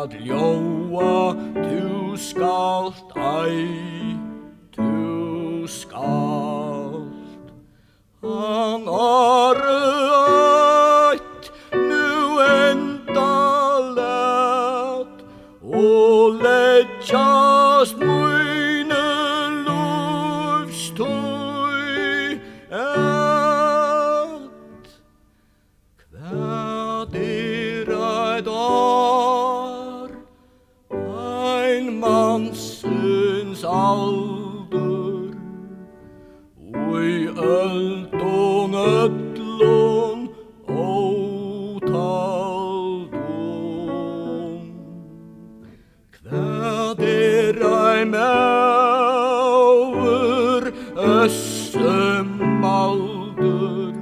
at ljóa du skalt ei, du skalt. Han eitt nu enda lært, og leggjast mine lufstøy at hver eit år, ein mannsins alder, og i öldun öllum ótaldum. Hver ein maur össum alder,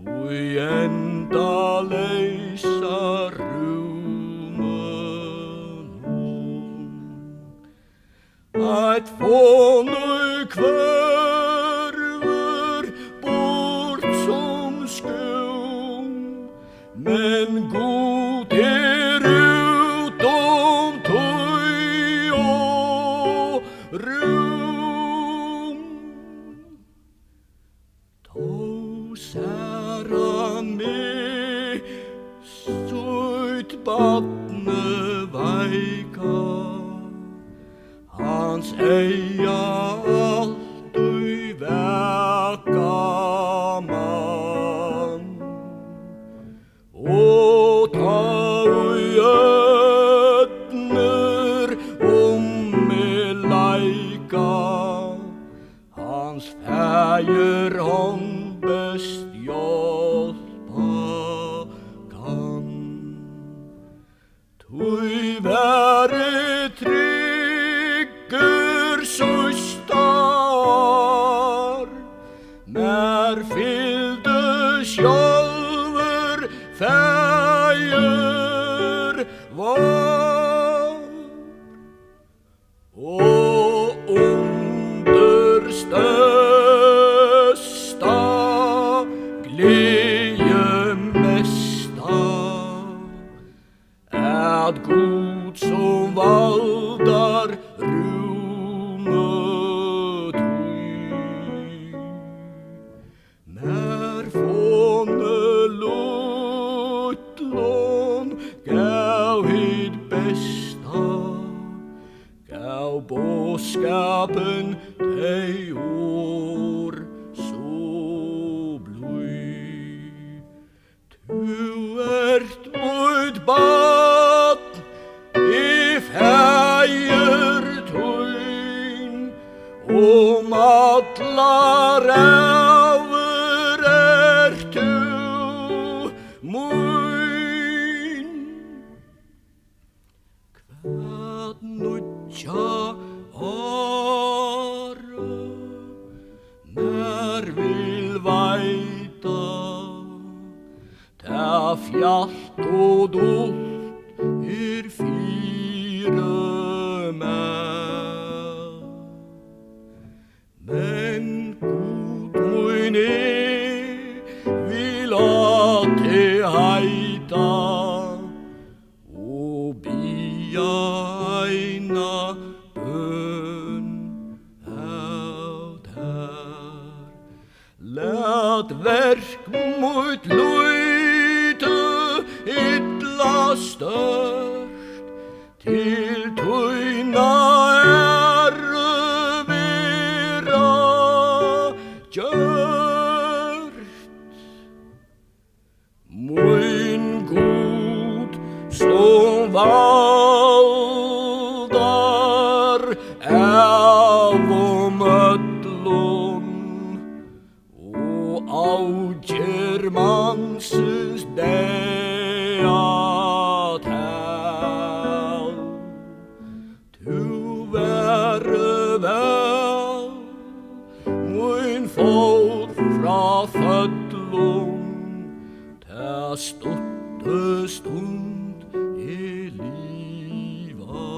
og i endaleisa rúmunum. Eitt fónu hverfur bort som skjum, men Gud utom tøy og rum. Tó sær han meg søyt badne veika, hans eia alltid vekka mann. Og ta i ödner med leika, hans fægir hon best hjálpa kan. Tui veri tryggur sustar, mer fylgdu sjálfur fægir var, og understøsta gleje mesta at Gud som valdar rumet ui. När fåne lutlån gav hit besta, gav båskapen dei år så bløy. Du ert mot bad i fægir tøyn, om atlar ræver ert du møyn. Kvæd nutja åre, nær vil veita, ta fjalt og dult fire meg. Men Gud mun vil til heita, og bia eina bøn av der. Lat verk mot løyte illa størst, til tøyna vera gjørt. Mun Gud som valdar av öllum, og avgjer mannsins tal. Du være vel, mun fót fra fødlum, ta stutte stund i liva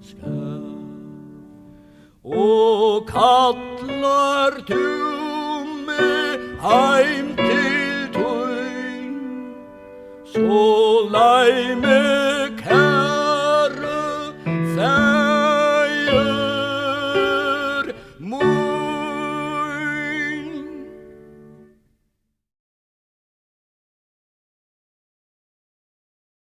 skal. Og kallar du meg heim til tøyn, så lei meg